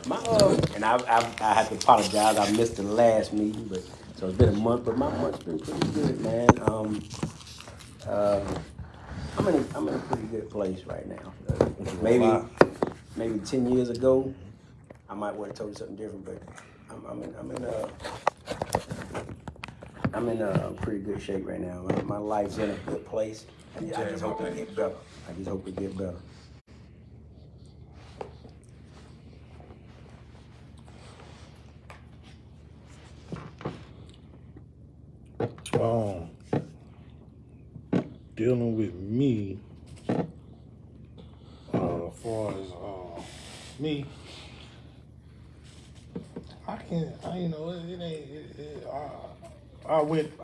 My and I had to apologize. I missed the last meeting, but so it's been a month. But my month's been pretty good, man. Uh, I'm in a pretty good place right now. Maybe 10 years ago, I might would have told you something different, but I'm in pretty good shape right now. My life's in a good place. I just hope it get better. I just hope it get better. Um, Dealing with me, as far as me,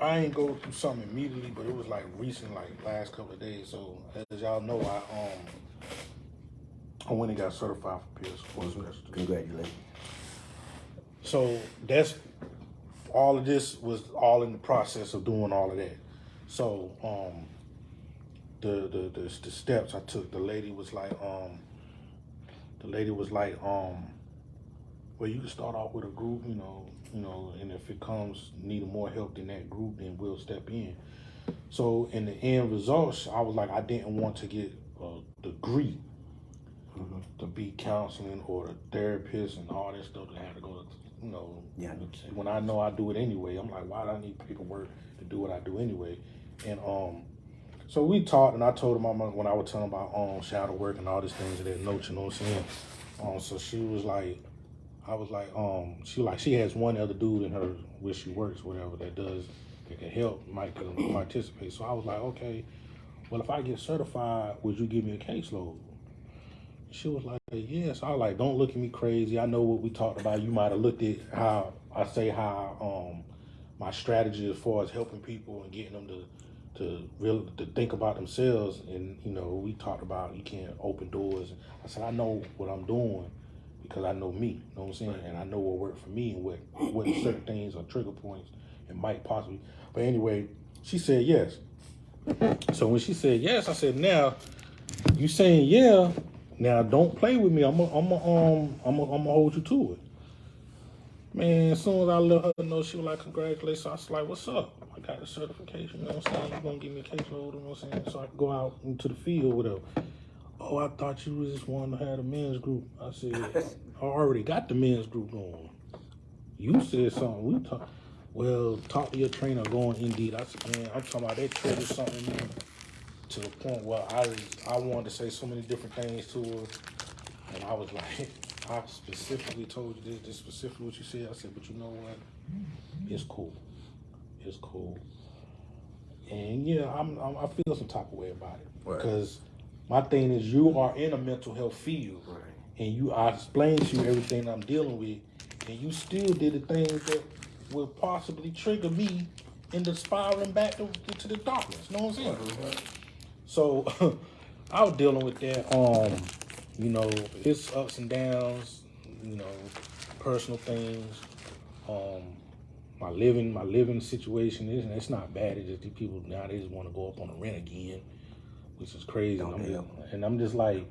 I ain't go through something immediately, but it was like recent, like last couple of days. So as y'all know, I went and got certified for peer support specialist. Congratulations. So that's all of this was all in the process of doing all of that. So the steps I took, the lady was like, well, you can start off with a group, and if it comes needing more help than that group, then we'll step in. So in the end results, I was like, I didn't want to get a degree to be counseling or the therapist and all that stuff that I had to go to, Yeah. When I know I do it anyway, I'm like, why do I need paperwork to do what I do anyway? And so we talked, and I told her mama when I was telling about shadow work and all these things of that note, you know what I'm saying? So she was like, I was like, she has one other dude in her where she works, whatever, that can help, might participate. So I was like, okay, well, if I get certified, would you give me a caseload? She was like, yes. I was like, don't look at me crazy. I know what we talked about. You might have looked at how my strategy as far as helping people and getting them to really to think about themselves. And we talked about you can't open doors. I said, I know what I'm doing because I know me. You know what I'm saying? And I know what worked for me and what certain things are trigger points and might possibly. But anyway, she said yes. So when she said yes, I said, now you saying yeah. Now don't play with me. I'm gonna hold you to it. Man, as soon as I let her know, she was like, congratulations. I was like, what's up? I got the certification, you know what I'm saying? You're gonna give me a caseload, you know what I'm saying? So I can go out into the field, whatever. Oh, I thought you was just wanting to have a men's group. I said, I already got the men's group going. You said something. We talk. Well, talk to your trainer, go on Indeed. I said, man, I'm talking about that triggered something in me to the point where I wanted to say so many different things to her. And I was like, I specifically told you this specifically what you said. I said, but you know what? It's cool. It's cool. And yeah, I feel some type of way about it. Right. Because my thing is you are in a mental health field. Right. And I explained to you everything I'm dealing with. And you still did the things that would possibly trigger me into spiraling back into the darkness. You know what I'm saying? Mm-hmm. So I was dealing with that. It's ups and downs, personal things. My living situation is, and it's not bad. It's just these people nowadays want to go up on the rent again, which is crazy. And I'm just like,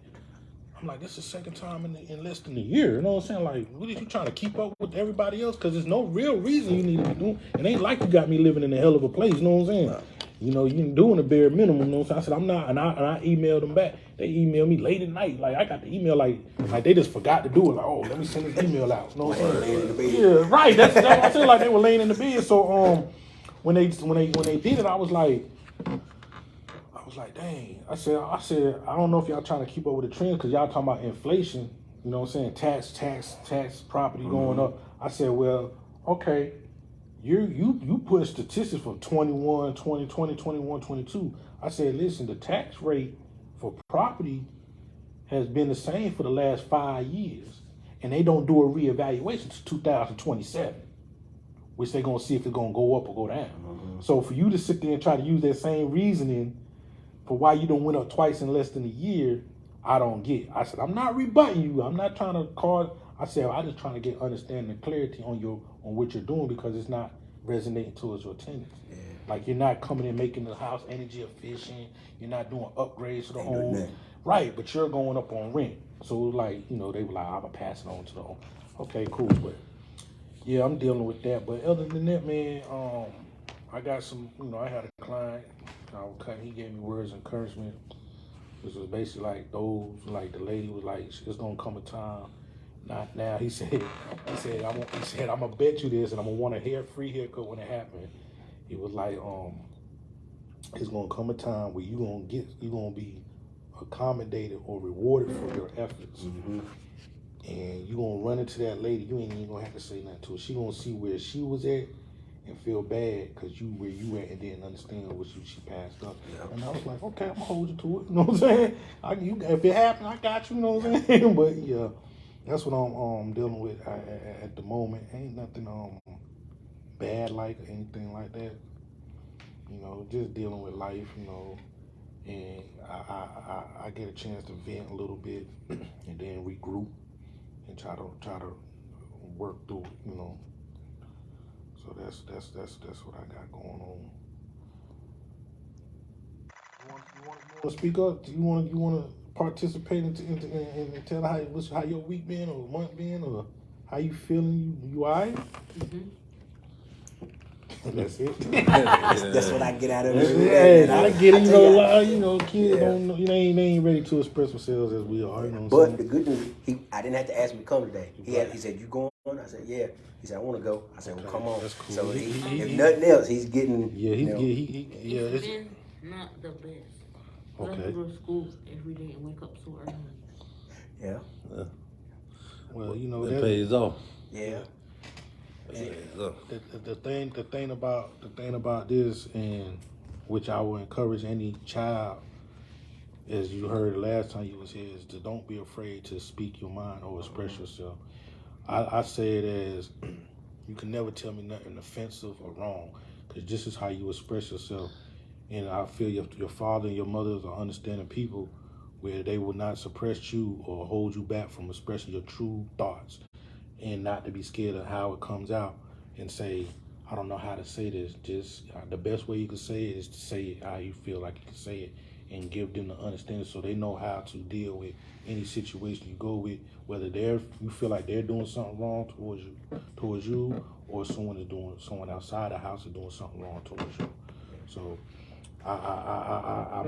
this is the second time in less than a year. You know what I'm saying? Like, what are you trying to keep up with everybody else? Because there's no real reason you need to be doing. It ain't like you got me living in a hell of a place. You know what I'm saying? You doing the bare minimum. You know what I'm saying? I said, I'm not. And I emailed them back. They emailed me late at night. Like, I got the email like they just forgot to do it. Like, oh, let me send this email out. You know what I'm saying? Yeah, right. That's what I said. Like, they were laying in the bed. So when they did it, I was like, dang. I said, I don't know if y'all trying to keep up with the trends because y'all talking about inflation. You know what I'm saying? Tax, property going up. I said, well, okay. You put statistics for 21, 2020, 21, 22. I said, listen, the tax rate for property has been the same for the last 5 years. And they don't do a reevaluation to 2027, which they're going to see if it's going to go up or go down. Mm-hmm. So for you to sit there and try to use that same reasoning for why you don't went up twice in less than a year, I don't get. I said, I'm not rebutting you. I'm not trying to cause. I said, I'm just trying to get understanding and clarity on what you're doing because it's not resonating towards your tenants. Yeah. Like you're not coming in making the house energy efficient. You're not doing upgrades to the home. Right, but you're going up on rent. So it was like, you know, they were like, I'm gonna pass it on to the owner. Okay, cool, but yeah, I'm dealing with that. But other than that, man, I got some, you know, I had a client, I was cutting, he gave me words of encouragement. This was basically like those, like the lady was like, it's gonna come a time. Not now. He said, I'm gonna bet you this, and I'm gonna want a free haircut when it happens. He was like, it's gonna come a time where you gonna be accommodated or rewarded for your efforts. Mm-hmm. And you gonna run into that lady, you ain't even gonna have to say nothing to her. She gonna see where she was at and feel bad because you where you at and didn't understand what she passed up. Yeah. And I was like, okay, I'm gonna hold you to it. You know what I'm saying? If it happened, I got you. You know what I'm saying? But yeah, that's what I'm dealing with at the moment. Ain't nothing bad like or anything like that. You know, just dealing with life. You know, and I get a chance to vent a little bit and then regroup and try to work through it, you know. So that's what I got going on. You want to speak up? Do you want to participate and tell how your week been or month been or how you feeling? You alright? Mm-hmm. That's it. That's what I get out of it. Hey, I get it. You know, kids don't know. They ain't ready to express themselves as we are. You know what I'm saying? The good news, I didn't have to ask him to come today. He said, "You going?" I said, "Yeah." He said, "I want to go." I said, "Well, come on." That's cool. So if nothing else, he's getting. Yeah, It's been not the best. Okay. I go to school every day and wake up so early. Yeah. Well, you know that pays off. Yeah. The thing about this, and which I will encourage any child, as you heard the last time you was here, is to don't be afraid to speak your mind or express yourself. I say it as you can never tell me nothing offensive or wrong, because this is how you express yourself. And I feel your father and your mothers are understanding people where they will not suppress you or hold you back from expressing your true thoughts, and not to be scared of how it comes out and say, I don't know how to say this. Just the best way you can say it is to say it how you feel like you can say it, and give them the understanding so they know how to deal with any situation you go with, whether you feel like they're doing something wrong towards you, or someone outside the house is doing something wrong towards you. So I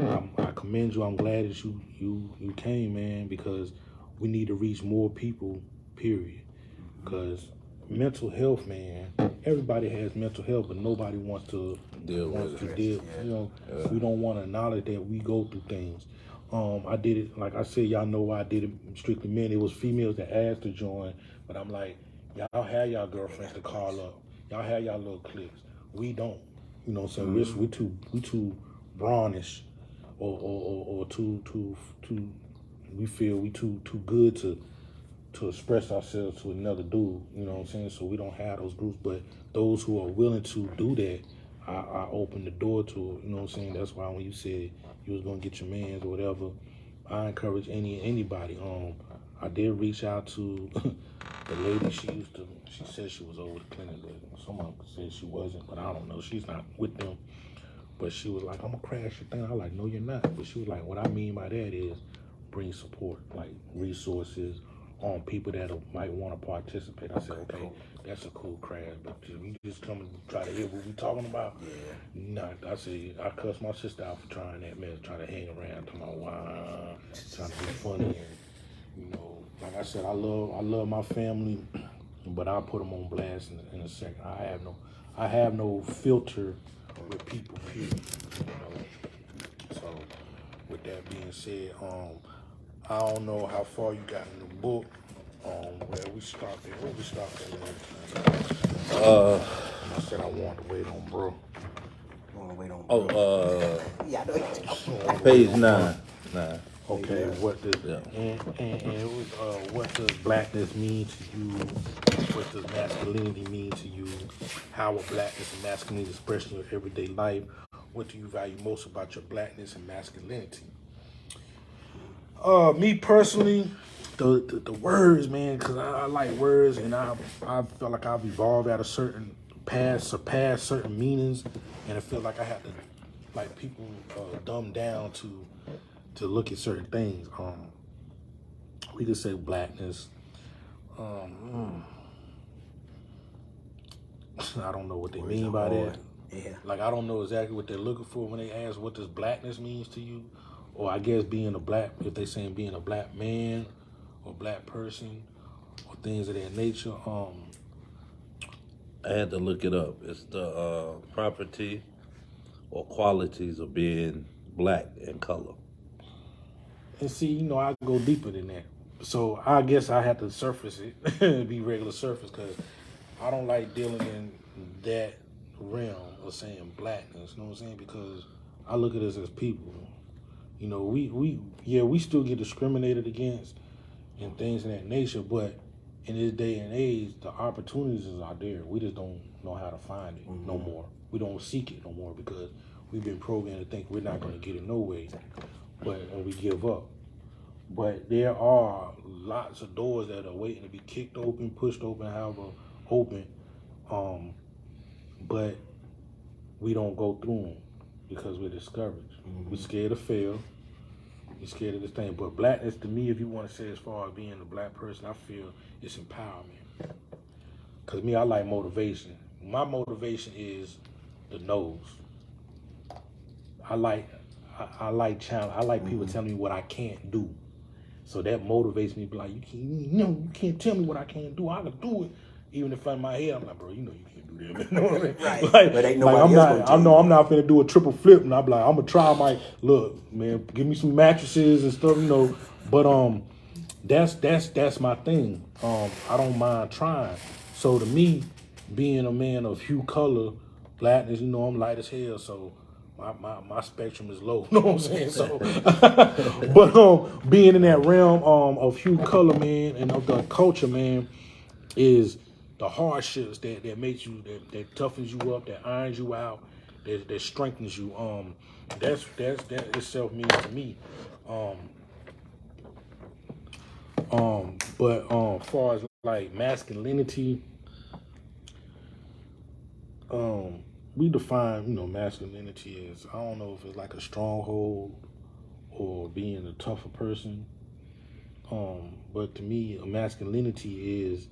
commend you. I'm glad that you came, man, because we need to reach more people, period. Because mental health, man, everybody has mental health, but nobody wants to deal. You know, we don't want to acknowledge that we go through things. I did it, like I said, y'all know I did it strictly men. It was females that asked to join, but I'm like, y'all have y'all girlfriends to call up. Y'all have y'all little cliques. We don't. You know what I'm saying? We too brawnish, or too we feel we too good to express ourselves to another dude, you know what I'm saying? So we don't have those groups, but those who are willing to do that, I open the door to it, you know what I'm saying? That's why when you said you was gonna get your mans or whatever, I encourage anybody. I did reach out to the lady. She said she was over the clinic, but someone said she wasn't, but I don't know. She's not with them. But she was like, I'm gonna crash your thing. I was like, no, you're not. But she was like, what I mean by that is bring support, like resources on people that might want to participate. I said, okay, that's a cool crash, but you just come and try to hear what we talking about. Yeah. Nah, I said, I cussed my sister out for trying that mess, trying to hang around, talking about wow, trying to be funny, and you know, like I said, I love my family, but I'll put them on blast in a second. I have no filter with people, period. You know? So, with that being said, I don't know how far you got in the book. Where we stopped at last time. I said I wanted to wait on bro. Yeah, I know you Page 9. Okay, what does blackness mean to you? What does masculinity mean to you? How will blackness and masculinity express in your everyday life? What do you value most about your blackness and masculinity? Me personally, the words, man, because I like words, and I feel like I've evolved at a certain surpassed certain meanings, and I feel like I have to, like, people dumb down to to look at certain things. We could say blackness. I don't know what they mean by that. Yeah. Like, I don't know exactly what they're looking for when they ask what does blackness means to you. Or I guess being a black, if they saying being a black man or black person or things of that nature. I had to look it up. It's the property or qualities of being black in color. And see, you know, I go deeper than that. So I guess I have to surface it, be regular surface, because I don't like dealing in that realm of saying blackness. You know what I'm saying? Because I look at us as people. You know, we still get discriminated against and things of that nature, but in this day and age, the opportunities are there. We just don't know how to find it no more. We don't seek it no more because we've been programmed to think we're not going to get it no way, and we give up. But there are lots of doors that are waiting to be kicked open, pushed open, however open, but we don't go through them because we're discouraged. We're scared to fail. We're scared of this thing. But blackness, to me, if you want to say as far as being a black person, I feel it's empowerment. Because me, I like motivation. My motivation is the nose. I like challenge. I like people telling me what I can't do. So that motivates me to be like, you can't tell me what I can't do. I can do it. Even if in my head, I'm like, bro, you know you can't do that. You know what I mean? Right. Like, But ain't nobody I'm not finna do a triple flip, and I'm like, I'm gonna try my look, man. Give me some mattresses and stuff, you know. But that's my thing. I don't mind trying. So to me, being a man of hue, color, blackness, you know, I'm light as hell, so. My spectrum is low, you know what I'm saying? So, but being in that realm of hue, color, man, and of the culture, man, is the hardships that makes you that toughens you up, that irons you out, that strengthens you. That itself means to me. But as far as like masculinity, we define, you know, masculinity as, I don't know if it's like a stronghold or being a tougher person. But to me, a masculinity is,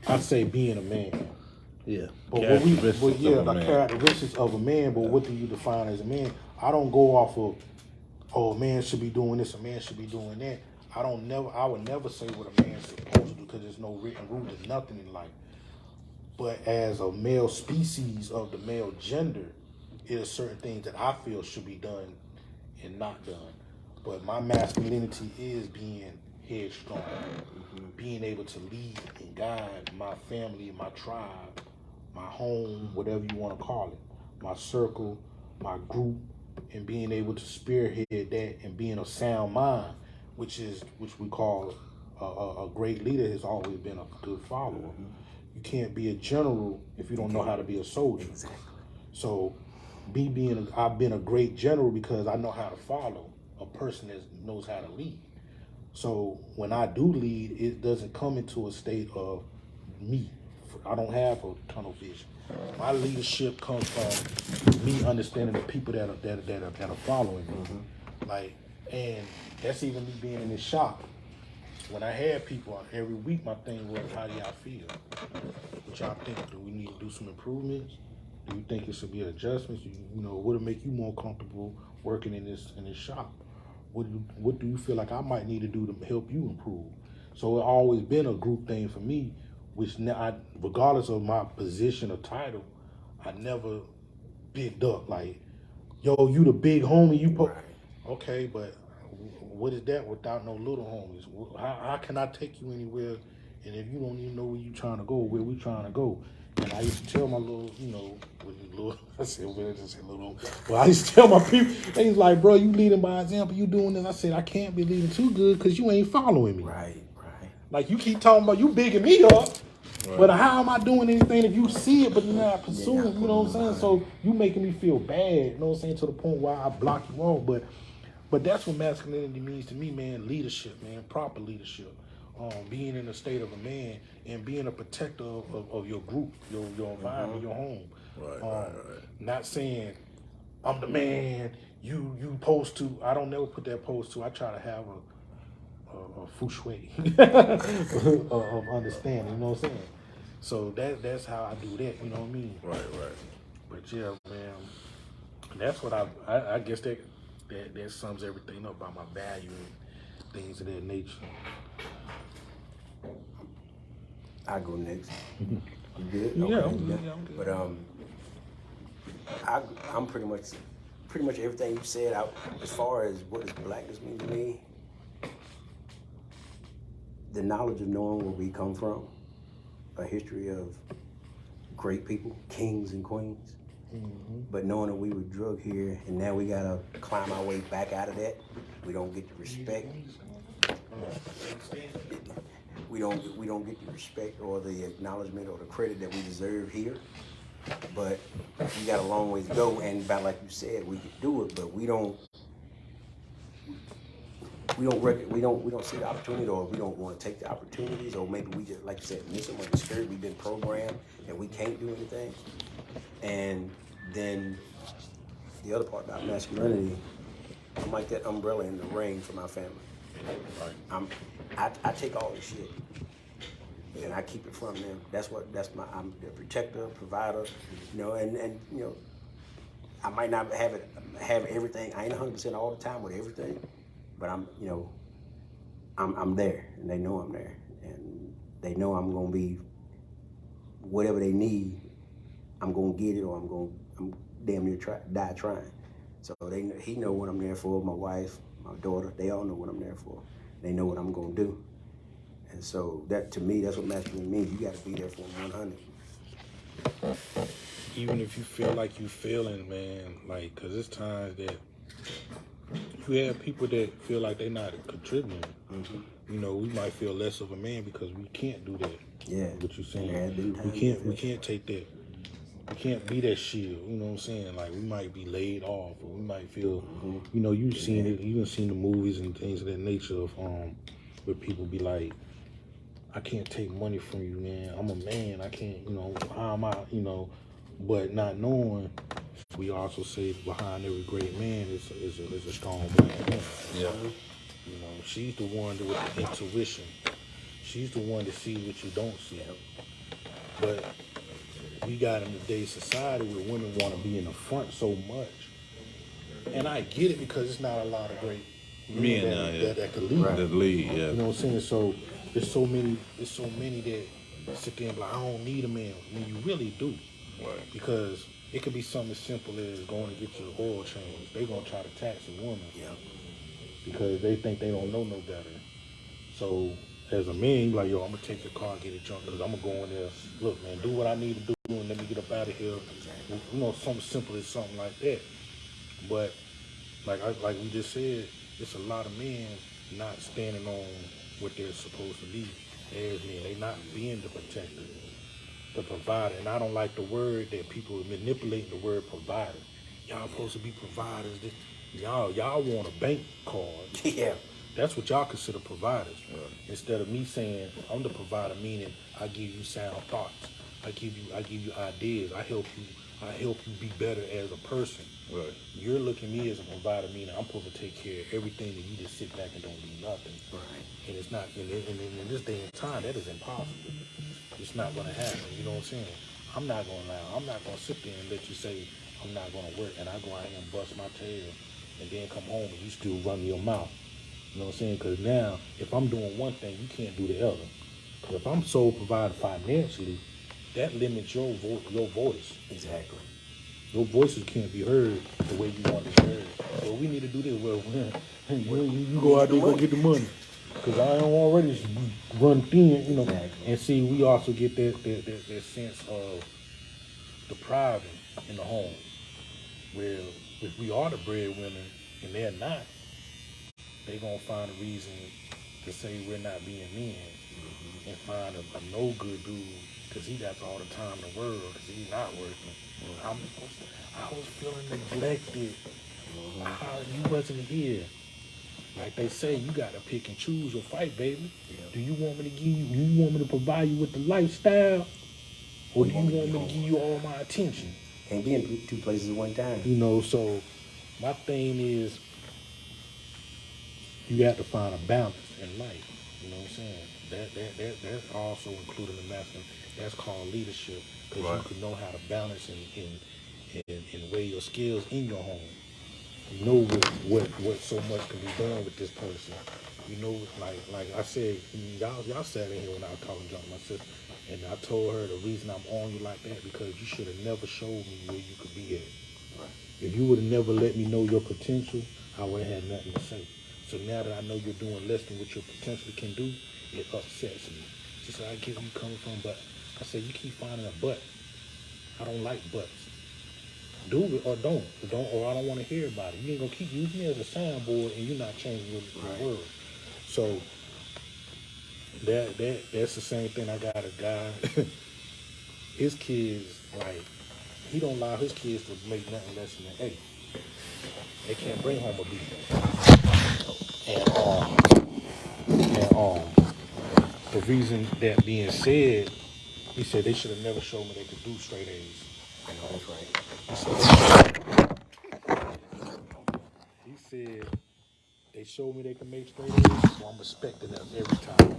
I'd say being a man. Yeah. But The characteristics of a man, but what do you define as a man? I don't go off of, oh, a man should be doing this, a man should be doing that. I would never say what a man's supposed to do because there's no written rule, there's nothing in life. But as a male species of the male gender, there's certain things that I feel should be done and not done. But my masculinity is being headstrong, being able to lead and guide my family, my tribe, my home, whatever you want to call it, my circle, my group, and being able to spearhead that and being a sound mind, which we call a great leader has always been a good follower. You can't be a general if you don't know how to be a soldier. Exactly. So, I've been a great general because I know how to follow a person that knows how to lead. So when I do lead, it doesn't come into a state of me. I don't have a tunnel vision. My leadership comes from me understanding the people that are following me. Like, and that's even me being in this shop. When I had people every week, my thing was, how do y'all feel? What y'all think? Do we need to do some improvements? Do you think it should be adjustments? You know, would it make you more comfortable working in this shop? What do you feel like I might need to do to help you improve? So it's always been a group thing for me, which regardless of my position or title, I never bigged up like, yo, you the big homie, okay, but what is that without no little homies? How can I take you anywhere? And if you don't even know where you trying to go, where we trying to go? And I used to tell my little, you know, I said little, well, I used to tell my people, they was like, bro, you leading by example, you doing this. I said, I can't be leading too good because you ain't following me. Right. Like, you keep talking about you bigging me up, but how am I doing anything if you see it but you're not pursuing, you know what I'm saying? So you making me feel bad, you know what I'm saying, to the point where I block you off. But that's what masculinity means to me, man. Leadership, man, proper leadership. Being in the state of a man and being a protector of your group, your environment, your home. Right. Not saying I'm the man. You supposed to. I don't never put that post to. I try to have a feng shui of understanding. You know what I'm saying? So that's how I do that. You know what I mean? Right, right. But yeah, man, that's what I guess that sums everything up about my value and things of that nature. I go next. You good? Yeah, Okay. I'm You good. good? Yeah, I'm good. But I'm pretty much everything you said. As far as what does blackness mean to me, the knowledge of knowing where we come from, a history of great people, kings and queens, but knowing that we were drug here and now we gotta climb our way back out of that. We don't get the respect. We don't get the respect or the acknowledgement or the credit that we deserve here. But we got a long ways to go, and about like you said, we could do it, but we don't see the opportunity, or we don't want to take the opportunities, or maybe we just, like you said, miss them with the spirit. We've been programmed and we can't do anything. And then the other part about masculinity, I'm like that umbrella in the rain for my family. I take all the shit and I keep it from them. I'm the protector, provider, and I might not have everything. I ain't 100% all the time with everything, but I'm there, and they know I'm there, and they know I'm gonna be whatever they need. I'm gonna get it, or I'm damn near die trying. So he know what I'm there for. My wife, my daughter, they all know what I'm there for. They know what I'm gonna do, and so that to me, that's what masculine means. You got to be there for them 100. Even if you feel like you failing, man, like, cause it's times that you have people that feel like they're not contributing. We might feel less of a man because we can't do that. Yeah. What you saying? There have been times We can't take that. We can't be that shield. You know what I'm saying? Like, we might be laid off, or we might feel. You've seen it. You've seen the movies and things of that nature of where people be like, I can't take money from you, man. I'm a man. I can't. How am I? But not knowing, we also say behind every great man is a strong black woman. Yeah. She's the one with the intuition. She's the one that sees what you don't see. But we got in today's society where women want to be in the front so much. And I get it because it's not a lot of great men that could lead. That lead, yeah. You know what I'm saying? So there's so many that sit there and be like, I don't need a man. When you really do. Right. Because it could be something as simple as going to get your oil changed. They're going to try to tax a woman. Yeah. Because they think they don't know no better. So as a man, you're like, yo, I'm going to take your car and get it junked because I'm going to go in there. Look, man, do what I need to do and let me get up out of here. Something simple as something like that. But like we just said, it's a lot of men not standing on what they're supposed to be as men. They not being the protector, the provider. And I don't like the word that people manipulate the word provider. Y'all supposed to be providers. Y'all want a bank card. Yeah. That's what y'all consider providers. Right. Instead of me saying I'm the provider, meaning I give you sound thoughts. I give you ideas. I help you be better as a person. Right. You're looking at me as a provider, meaning I'm supposed to take care of everything, that you just sit back and don't do nothing. Right. And it's not, and in this day and time, that is impossible. It's not going to happen. You know what I'm saying? I'm not going to allow. I'm not going to sit there and let you say I'm not going to work, and I go out here and bust my tail, and then come home and you still run your mouth. You know what I'm saying? Because now, if I'm doing one thing, you can't do the other. Because if I'm sole provider financially, that limits your voice. Exactly. Your voices can't be heard the way you want to be heard. Well, we need to do this. Well, you go out there and go get the money. Because I am already run thin, Exactly. And see, we also get that sense of depriving in the home. Where if we are the breadwinner and they're not, they're going to find a reason to say we're not being men and find a no good dude because he got all the time in the world because he's not working. I was feeling neglected. You wasn't here. Like they say, you got to pick and choose your fight, baby. Yeah. Do you want me to provide you with the lifestyle? Or do you want me to give you all my attention? Can't be in two places at one time. You know, so my thing is you have to find a balance in life. You know what I'm saying? That's also including the masculine. That's called leadership because Right. you can know how to balance and weigh your skills in your home. You know what so much can be done with this person. You know, like I said, y'all sat in here when I was talking to my sister, and I told her the reason I'm on you like that because you should have never showed me where you could be at. If you would have never let me know your potential, I would have had nothing to say. So now that I know you're doing less than what your potential can do, it upsets me. She said, I get where you coming from, but I said, you keep finding a but. I don't like buts. Do it or don't. Or I don't want to hear about it. You ain't gonna keep using me as a soundboard and you're not changing your world. So that's the same thing. I got a guy, his kids, like, he don't allow his kids to make nothing less than an A. They can't bring home a B. And the reason that being said, he said they should have never showed me they could do straight A's. I know that's right. He said they showed me they could make straight A's, so I'm respecting them every time.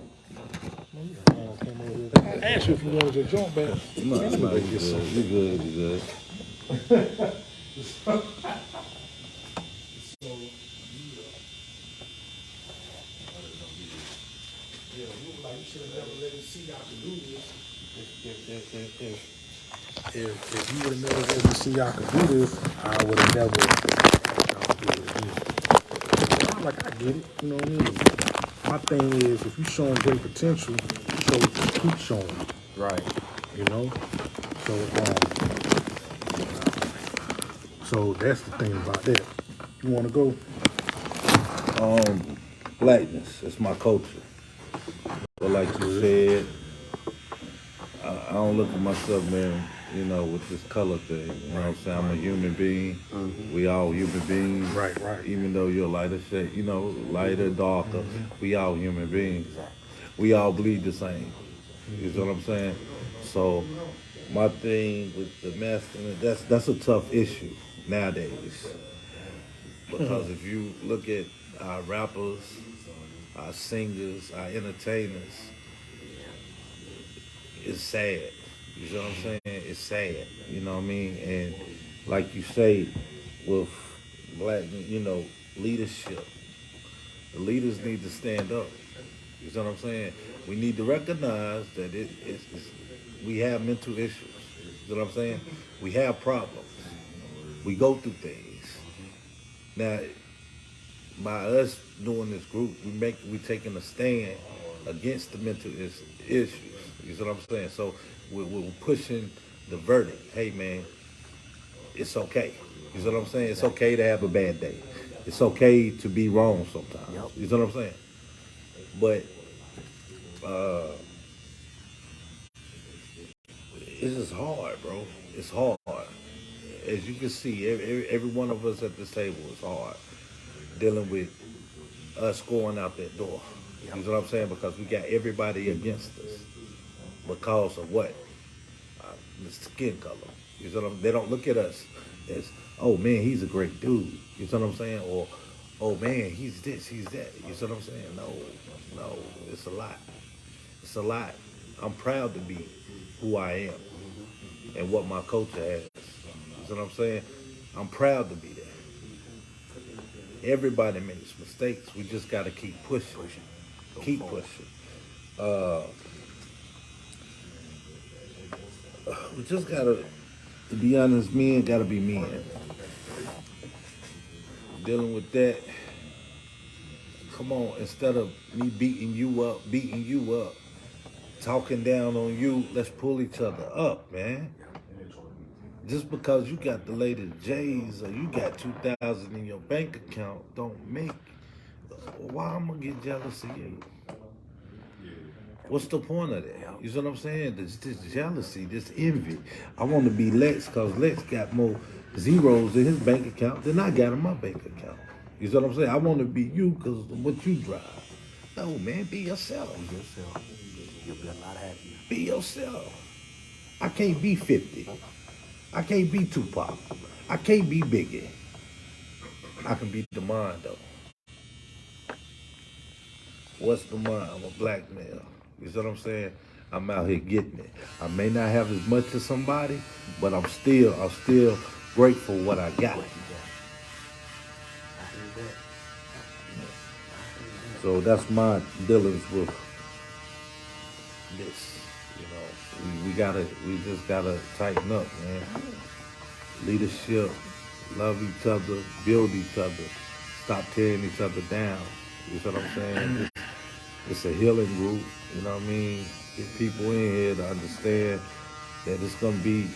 Man, came over here. I asked you if you wanted to jump back. No, Let me no, go you get good. some. You good. You good. Yeah, you were like, you should have never let me see y'all could do this. If you would have never let me see y'all could do this, I would have never asked y'all to do it again. I'm like, I get it, you know what I mean? My thing is, if you showing great potential, keep showing it, Right. you know? So that's the thing about that. You want to go? Blackness. It's my culture. But like you said, I don't look at myself, man, you know, with this color thing. You know what I'm saying? I'm a human being. Mm-hmm. We all human beings. Right. Even though you're lighter shade, you know, lighter, darker, we all human beings. We all bleed the same. You know what I'm saying? So my thing with the masculine, that's a tough issue nowadays. Because if you look at our rappers, our singers, our entertainers, it's sad. You know what I'm saying? It's sad. You know what I mean? And like you say, with black, you know, leadership, the leaders need to stand up. You know what I'm saying? We need to recognize that we have mental issues. You know what I'm saying? We have problems. We go through things. Now, by us doing this group, we taking a stand against the mental issues. You know what I'm saying? So we're pushing the verdict. Hey man, it's okay. You know what I'm saying? It's okay to have a bad day. It's okay to be wrong sometimes. Yep. You know what I'm saying? But it's just hard, bro. It's hard. As you can see, every one of us at this table is hard dealing with us going out that door. You know what I'm saying? Because we got everybody against us because of what? The skin color. You know what I'm, they don't look at us as, oh man, he's a great dude. You know what I'm saying? Or, oh man, he's this, he's that. You know what I'm saying? No, it's a lot. It's a lot. I'm proud to be who I am and what my culture has. You know what I'm saying? I'm proud to be that. Everybody makes mistakes. We just got to keep pushing. Keep pushing. We just got to be honest, men got to be men. Dealing with that, come on, instead of me beating you up, talking down on you, let's pull each other up, man. Just because you got the latest J's or you got 2,000 in your bank account don't make, why I'm gonna get jealous of you? What's the point of that? You know what I'm saying? This jealousy, this envy. I want to be Lex because Lex got more zeros in his bank account than I got in my bank account. You know what I'm saying? I want to be you because of what you drive. No, man, be yourself. Be yourself. You'll be a lot happier. Be yourself. I can't be 50. I can't be Tupac. I can't be Biggie. I can be the mind though. What's the mind? I'm a black male. You see what I'm saying? I'm out here getting it. I may not have as much as somebody, but I'm still grateful what I got. What you got? I heard that. I heard that. So that's my dealings with this. You know, we just gotta tighten up, man. Leadership, love each other, build each other, stop tearing each other down. You see what I'm saying? It's a healing group. You know what I mean? Get people in here to understand that it's gonna be,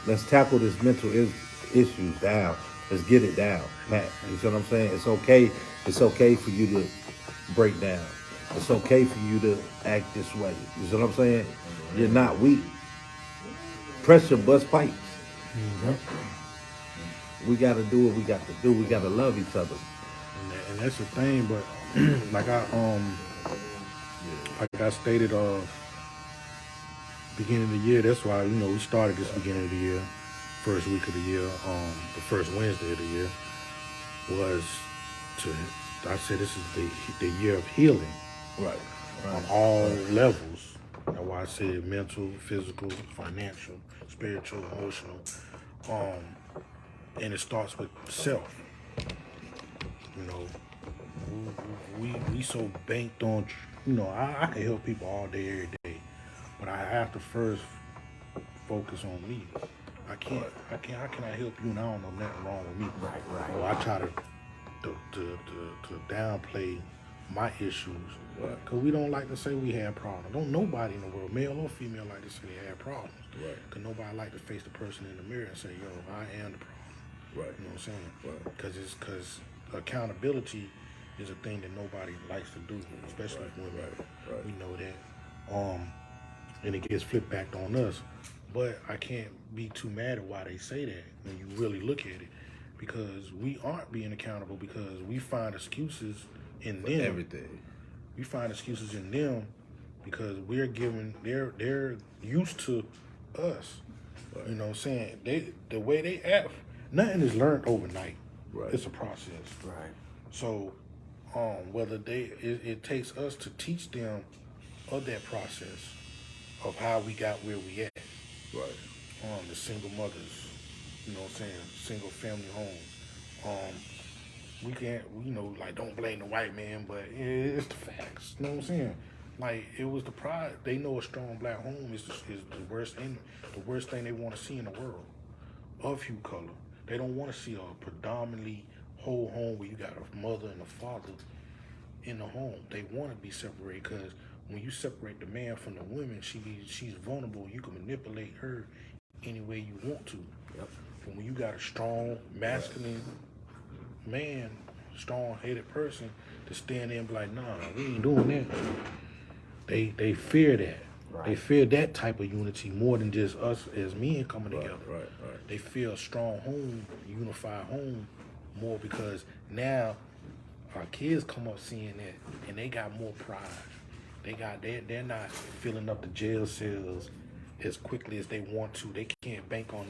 let's tackle this issues down. Let's get it down, Pat. You see what I'm saying? It's okay. It's okay for you to break down. It's okay for you to act this way. You see what I'm saying? You're not weak. Pressure bust pipes. We gotta do what we got to do. We gotta love each other. And that's the thing. But like I stated, beginning of the year. That's why we started this beginning of the year, first week of the year. The first Wednesday of the year was to. I said this is the year of healing Right. on all levels. That's why I said mental, physical, financial, spiritual, emotional. And it starts with self. You know, we so banked on. I can help people all day, every day, but I have to first focus on me. I can't. How can I help you and I don't know nothing wrong with me? Right. Or I try to downplay my issues because we don't like to say we had problems. Don't nobody in the world, male or female, like to say they had problems. Right. Because nobody like to face the person in the mirror and say, "Yo, I am the problem." Right. You know what I'm saying? Right. Because accountability is a thing that nobody likes to do, especially women. Right. We know that. And it gets flipped back on us. But I can't be too mad at why they say that when you really look at it, because we aren't being accountable because we find excuses in them. Everything. We find excuses in them because we're giving they're used to us. You know what I'm saying? The way they act, nothing is learned overnight. Right. It's a process. Right. So whether it takes us to teach them of that process of how we got where we at. Right. The single mothers, you know what I'm saying, single family homes. We can't, like, don't blame the white man, but it's the facts. You know what I'm saying? Like, it was the pride. They know a strong black home is the worst thing they want to see in the world of hue color. They don't want to see a predominantly whole home where you got a mother and a father in the home. They want to be separated because when you separate the man from the woman, she's vulnerable. You can manipulate her any way you want to. Yep. But when you got a strong, masculine man, strong-headed person to stand there and be like, nah, we ain't doing that. They fear that. Right. They fear that type of unity more than just us as men coming together. Right. They feel a strong home, unified home more because now our kids come up seeing that and they got more pride. They're not filling up the jail cells as quickly as they want to. They can't bank on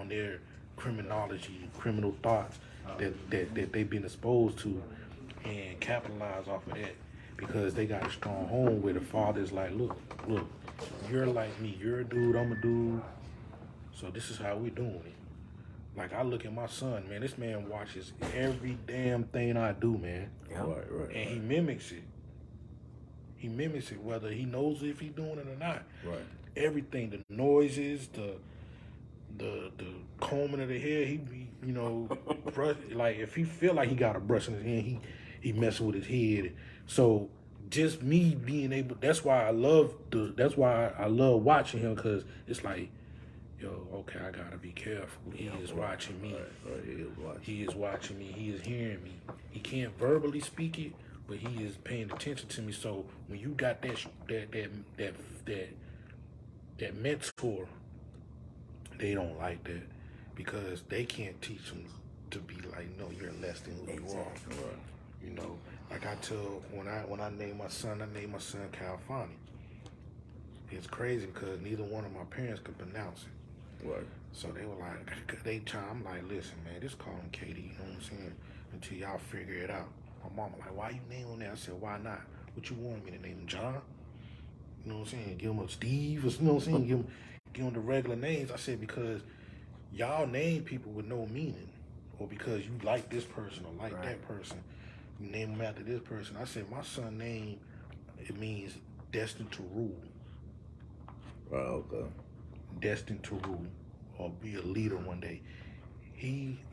their criminology, criminal thoughts that they've been exposed to and capitalize off of that because they got a strong home where the father's like, look, you're like me, you're a dude, I'm a dude, so this is how we're doing it. Like, I look at my son, man, this man watches every damn thing I do, man. Yep. Right. And he mimics it. He mimics it, whether he knows if he's doing it or not. Right. Everything, the noises, the combing of the hair, he be, brush, like if he feel like he got a brush in his hand, he messing with his head. So just me being able, that's why I love watching him, because it's like, yo, okay, I gotta be careful. He is watching me. Right. He is watching me. He is hearing me. He can't verbally speak it, but he is paying attention to me. So when you got that mentor, they don't like that because they can't teach them to be like, no, you're less than who you are. Right. Like I tell when I name my son, Calfani. it's crazy because neither one of my parents could pronounce it. Right. So they were like, I'm like, listen, man, just call him Katie, you know what I'm saying? Until y'all figure it out. My mama like, why you name him that? I said, why not? What you want me to name him, John? You know what I'm saying? Give him a Steve, or, you know what I'm saying? Give him the regular names. I said, because y'all name people with no meaning, or because you like this person or like that person, you name him after this person. I said, my son name, it means destined to rule. Okay. Destined to rule or be a leader one day.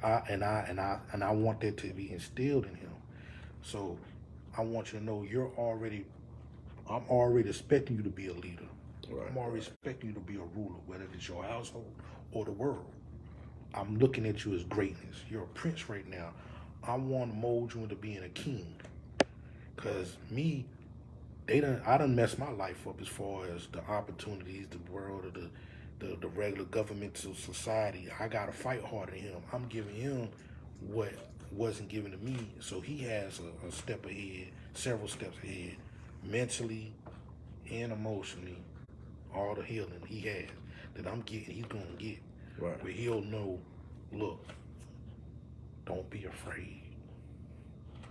I want that to be instilled in him. So I want you to know I'm already expecting you to be a leader. Right, I'm already expecting you to be a ruler, whether it's your household or the world. I'm looking at you as greatness. You're a prince right now. I want to mold you into being a king. Cause I done messed my life up as far as the opportunities, the world, or the regular governmental society. I gotta fight harder than him. I'm giving him what wasn't given to me, so he has a step ahead, several steps ahead, mentally and emotionally. All the healing he has that I'm getting, he's gonna get. Right. Where he'll know, look, don't be afraid.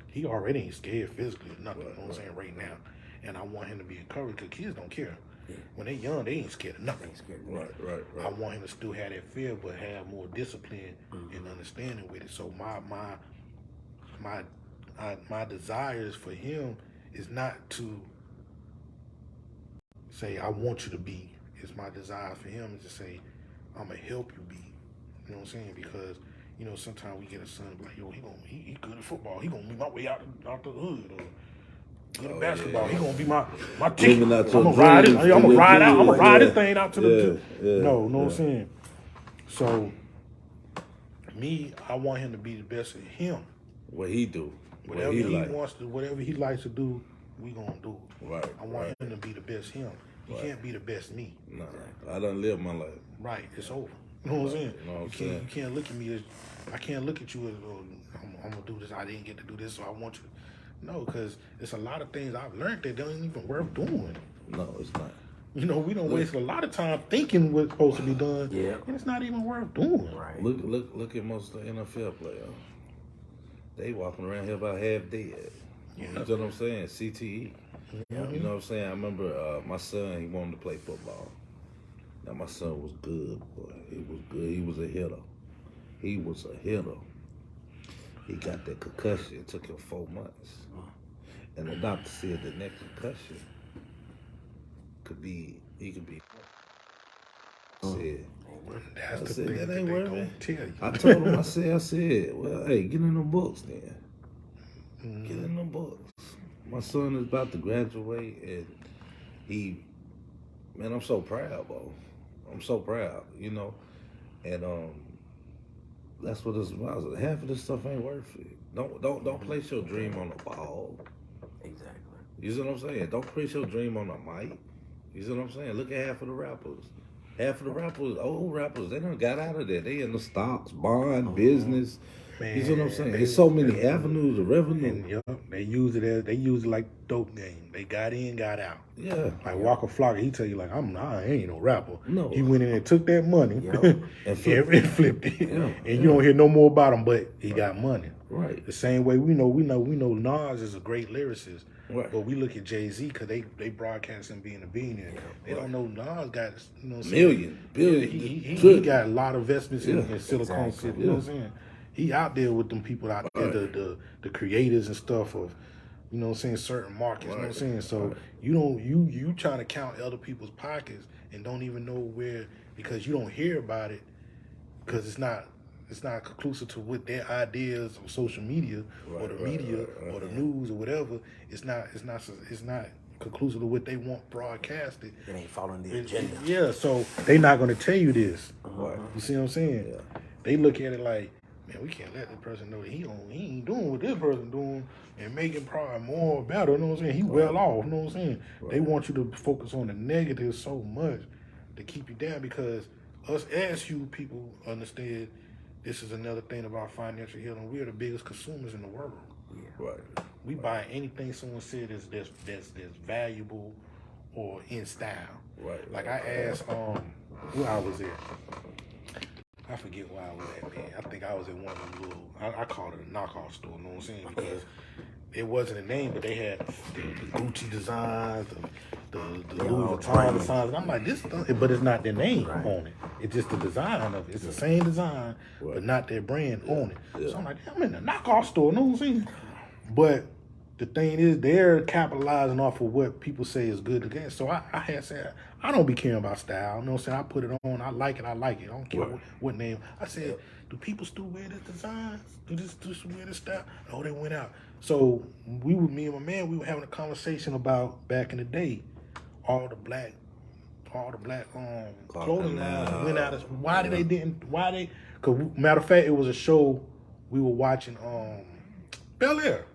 He already ain't scared physically or nothing. You know what I'm saying right now. And I want him to be encouraged because kids don't care. Yeah. When they young, they ain't scared of nothing. Right. I want him to still have that fear, but have more discipline and understanding with it. So my desires for him is not to say I want you to be. It's my desire for him is to say I'm gonna help you be. You know what I'm saying? Because sometimes we get a son like, yo, he good at football. He gonna be my way out the hood. Or good at basketball. He gonna be my ticket. I'm gonna ride this. I'm gonna ride out. I'm gonna ride this thing out to the. No, know what I'm saying? So, I want him to be the best at him. What he do. Whatever he wants to, whatever he likes to do, we gonna do. Right. I want him to be the best him. He can't be the best me. No, I done lived my life. Right, it's over. You know what I'm saying? You know what You can't look at me as, I can't look at you as, oh, I'm gonna do this. I didn't get to do this, so I want you. No, because it's a lot of things I've learned that don't even worth doing. No, it's not. We don't waste a lot of time thinking what's supposed to be done, and it's not even worth doing. Right. Look at most of the NFL players. They walking around here about half dead. You know what I'm saying? CTE. You know what I'm saying? I remember my son, he wanted to play football. Now my son was good, boy. He was good. He was a hitter. He got that concussion. It took him 4 months. And the doctor said the next concussion he could be. That's the said, thing that ain't they worth don't it. tell you. I told him, I said, well, hey, get in the books then. Get in the books. My son is about to graduate, and I'm so proud, bro. I'm so proud, and that's what it's about. Half of this stuff ain't worth it. Don't place your dream on a ball. Exactly. You see what I'm saying? Don't place your dream on a mic. You see what I'm saying? Look at half of the rappers. Old rappers, they done got out of there. They in the stocks, bond, business. Man, you see what I'm saying? There's so many avenues of revenue. And they use it like dope game. They got in, got out. Yeah. Like Walker Flocka, he tell you like, I ain't no rapper. No. He went in and took that money and flipped it. And you don't hear no more about him, but he got money. Right. The same way we know Nas is a great lyricist. Right. But we look at Jay-Z because they broadcast him being a billionaire. They don't know Nas got billion. He got a lot of investments in Silicon City. You know what I'm saying? He out there with them people out there, the creators and stuff of, certain markets. You know what I'm saying? So you trying to count other people's pockets and don't even know where, because you don't hear about it because it's not conclusive to what their ideas of social media or the media or the news or whatever. It's not conclusive to what they want broadcasted. It ain't following the agenda. Yeah, so they not going to tell you this. You see what I'm saying? Yeah. They look at it like, man, we can't let this person know that he ain't doing what this person doing and making probably more or better. You know what I'm saying? He well off. You know what I'm saying? They want you to focus on the negative so much to keep you down, because us as you people understand. This is another thing about financial healing. We are the biggest consumers in the world. Right. We buy anything someone said that's valuable or in style. Right. Like I asked, where I was at. I forget where I was at, man. I think I was at one of them little, I called it a knockoff store, you know what I'm saying? Because it wasn't a name, but they had the Gucci designs, the Louis Vuitton designs. And I'm like, this stuff, but it's not their name on it. It's just the design of it. It's the same design, but not their brand on it. Yeah. So I'm like, I'm in a knockoff store, you know what I'm saying? But the thing is, they're capitalizing off of what people say is good to get. So I had said, I don't be caring about style. You know what I'm saying? I put it on. I like it. I don't care what name. I said, do people still wear this design? Do this wear this style? Oh, they went out. So me and my man, we were having a conversation about back in the day, all the black clothing lines went out. Why they? Cause matter of fact, it was a show we were watching, Bel Air.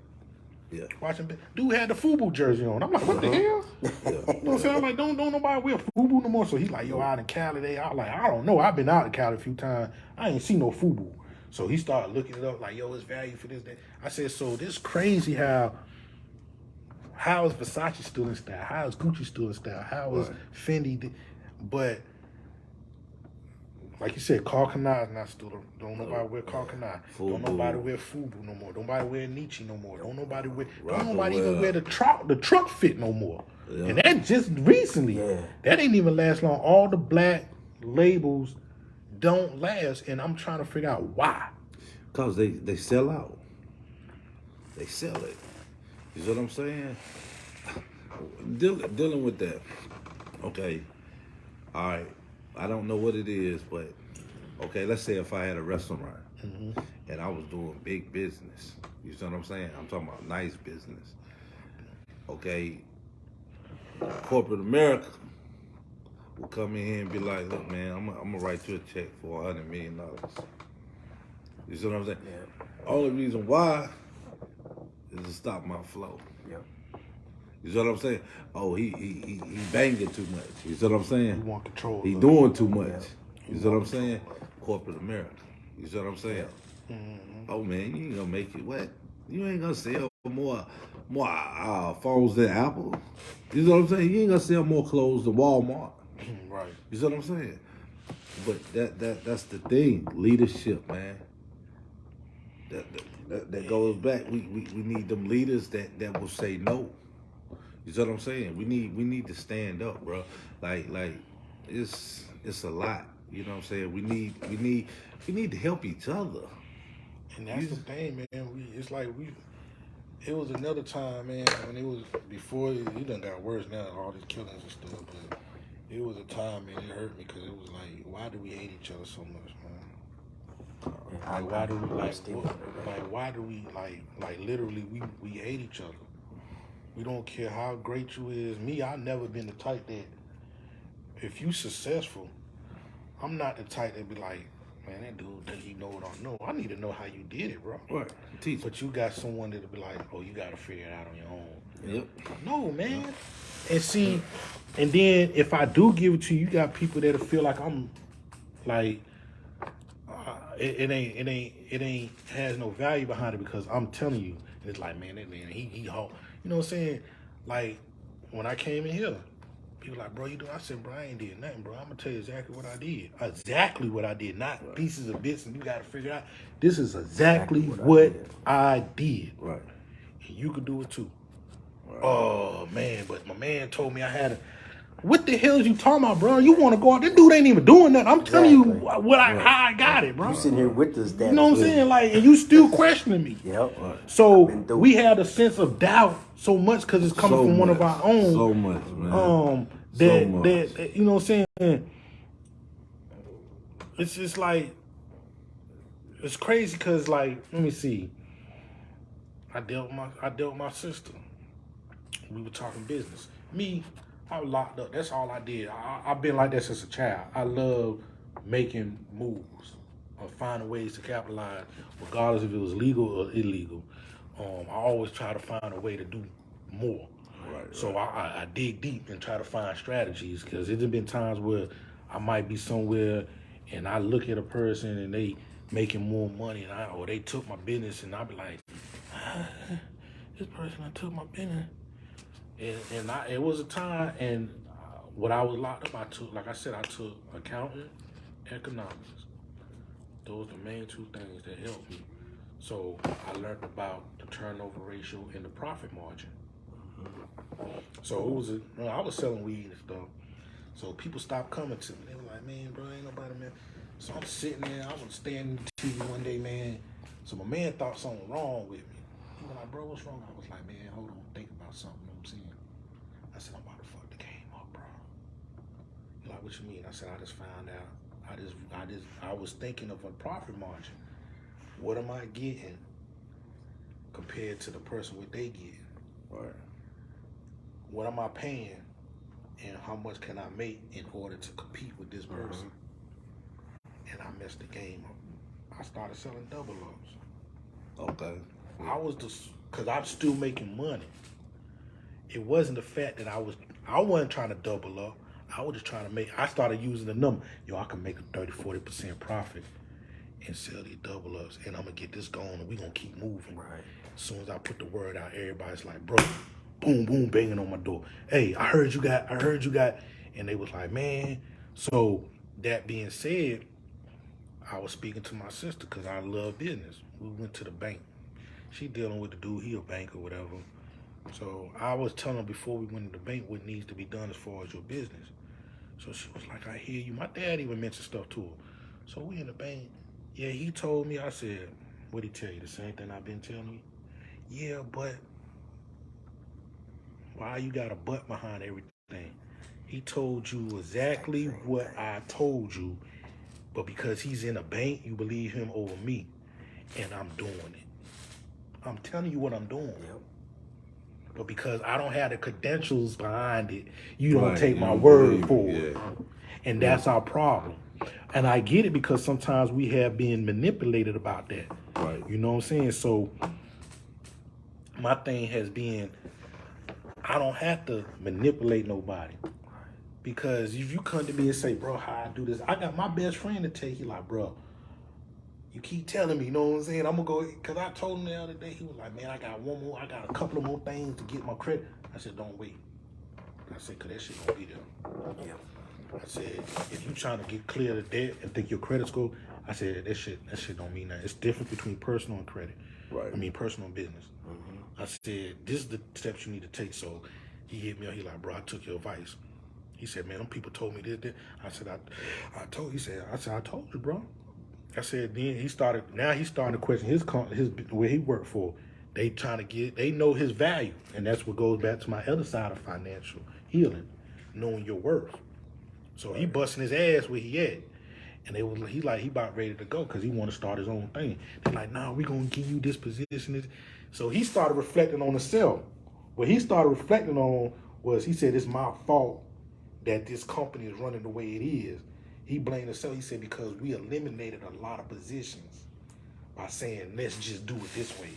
Yeah. Watching, dude had the FUBU jersey on. I'm like, what the hell? You know what I'm saying? I'm like, don't nobody wear FUBU no more. So he's like, yo, out in Cali, I was like, I don't know. I've been out in Cali a few times. I ain't seen no FUBU. So he started looking it up, like, yo, it's value for this, that. I said, so this crazy how is Versace still in style? How is Gucci still in style? How is Fendi? But like you said, Carl Kanai is not still. Don't nobody wear Carl Kanai. Don't nobody wear FUBU no more. Don't nobody wear Nietzsche no more. Don't nobody even wear the truck fit no more. Yeah. And that just recently. Yeah. That ain't even last long. All the black labels don't last, and I'm trying to figure out why. Cause they sell out. They sell it. You know what I'm saying? Dealing with that. Okay. All right. I don't know what it is, but okay, let's say if I had a restaurant and I was doing big business. You see what I'm saying? I'm talking about nice business. Okay. Corporate America will come in here and be like, look, man, I'm gonna write you a check for $100 million. You see what I'm saying? Yeah. Only reason why is to stop my flow. Yep. You see what I'm saying? Oh, he banging too much. You see what I'm saying? He want control. He doing too much. Yeah. You see what I'm saying? Corporate America. You see what I'm saying? Mm-hmm. Oh man, you ain't gonna make it. What? You ain't gonna sell more phones than Apple. You know what I'm saying? You ain't gonna sell more clothes than Walmart. Right. You see what I'm saying? But that's the thing. Leadership, man. That goes back. We need them leaders that will say no. You see what I'm saying? We need to stand up, bro. Like it's a lot. You know what I'm saying? We need to help each other. And that's the thing, man. It was another time, man, when it was before it done got worse now, all these killings and stuff. But it was a time, man, it hurt me because it was like, why do we hate each other so much, man? Like, why do we literally we hate each other? We don't care how great you is. Me, I've never been the type that if you successful, I'm not the type that be like, man, that dude, does he know what I know? I need to know how you did it, bro. Right. Teach. But you got someone that'll be like, oh, you got to figure it out on your own. Yep. No, man. Yep. And see, and then if I do give it to you, you got people that'll feel like I'm like, it ain't has no value behind it because I'm telling you, and it's like, man, that man, he you know what I'm saying? Like when I came in here, people like, bro, you do? I said, bro, I ain't did nothing, bro. I'm gonna tell you exactly what I did. Exactly what I did, not pieces of bits, and you gotta figure out. This is exactly what I did. Right. And you could do it too. Right. Oh man, but my man told me I had a. What the hell is you talking about, bro? You want to go out? This dude ain't even doing nothing. I'm telling you how I got it, bro. You sitting here with us, you know what I'm saying? Like, and you still questioning me. Yep. So we had a sense of doubt so much because it's coming from one of our own. So much, man. That you know what I'm saying? It's just like it's crazy because like let me see. I dealt with my sister. We were talking business. Me. I was locked up. That's all I did. I've been like that since a child. I love making moves or finding ways to capitalize, regardless if it was legal or illegal. I always try to find a way to do more. Right. So I dig deep and try to find strategies because there's been times where I might be somewhere and I look at a person and they making more money or they took my business and I be like, this person that took my business. It was a time, and when I was locked up, I took, like I said, I took accounting, economics. Those are the main two things that helped me. So I learned about the turnover ratio and the profit margin. So I was selling weed and stuff. So people stopped coming to me. They were like, man, bro, ain't nobody, man. So I'm sitting there, I was standing on TV one day, man. So my man thought something wrong with me. He was like, bro, what's wrong? I was like, man, hold on, think about something, you know what I'm saying? I said, I'm about to fuck the game up, bro. He's like, what you mean? I said, I just found out. I was thinking of a profit margin. What am I getting compared to the person what they get? Right. What am I paying, and how much can I make in order to compete with this person? And I messed the game up. I started selling double ups. Okay. I was because I'm still making money. It wasn't the fact that I wasn't trying to double up. I was just trying to I started using the number. Yo, I can make a 30-40% profit and sell these double ups, and I'm gonna get this going, and we gonna keep moving. Right. As soon as I put the word out, everybody's like, bro, boom, boom, banging on my door. Hey, I heard you got, and they was like, man. So that being said, I was speaking to my sister because I love business. We went to the bank. She dealing with the dude, he a bank or whatever. So I was telling her before we went to the bank what needs to be done as far as your business. So she was like, I hear you. My dad even mentioned stuff to her. So we in the bank. Yeah, he told me, I said, what'd he tell you? The same thing I've been telling you? Yeah, but why you got a butt behind everything? He told you exactly what I told you, but because he's in a bank, you believe him over me, and I'm doing it. I'm telling you what I'm doing. Yep. But because I don't have the credentials behind it, you don't Right, take you my don't word believe it, for it. yeah. And that's our problem. And I get it because sometimes we have been manipulated about that. Right. You know what I'm saying? So my thing has been, I don't have to manipulate nobody. Because if you come to me and say, bro, how I do this, I got my best friend to tell you, like, bro, you keep telling me, you know what I'm saying? I'm going to go, because I told him the other day, he was like, man, I got a couple of more things to get my credit. I said, don't wait. I said, because that shit going to be there. Yeah. I said, if you trying to get clear of debt and think your credit score, I said, that shit don't mean that. It's different between personal and credit. Right. I mean, personal and business. I said, this is the steps you need to take. So he hit me up. He like, bro, I took your advice. He said, man, them people told me this. I said, I told you, bro. I said, then he started to question his where he worked for. They know his value. And that's what goes back to my other side of financial healing, knowing your worth. So he busting his ass where he at. And he about ready to go because he want to start his own thing. They're like, nah, we going to give you this position. So he started reflecting on himself. What he started reflecting on was, he said, it's my fault that this company is running the way it is. He blamed himself. He said, because we eliminated a lot of positions by saying, let's just do it this way.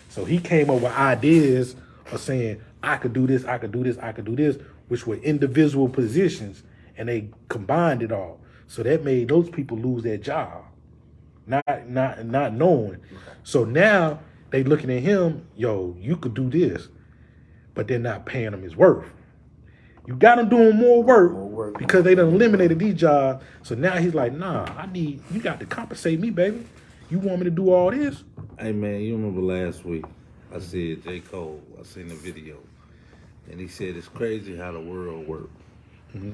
So he came up with ideas of saying, I could do this, I could do this, I could do this, which were individual positions, and they combined it all. So that made those people lose their job, not knowing. So now they looking at him, yo, you could do this, but they're not paying him his worth. You got him doing more work because they done eliminated these jobs. So now he's like, nah, you got to compensate me, baby. You want me to do all this? Hey, man, you remember last week I said J. Cole, I seen the video, and he said it's crazy how the world works. Mm-hmm.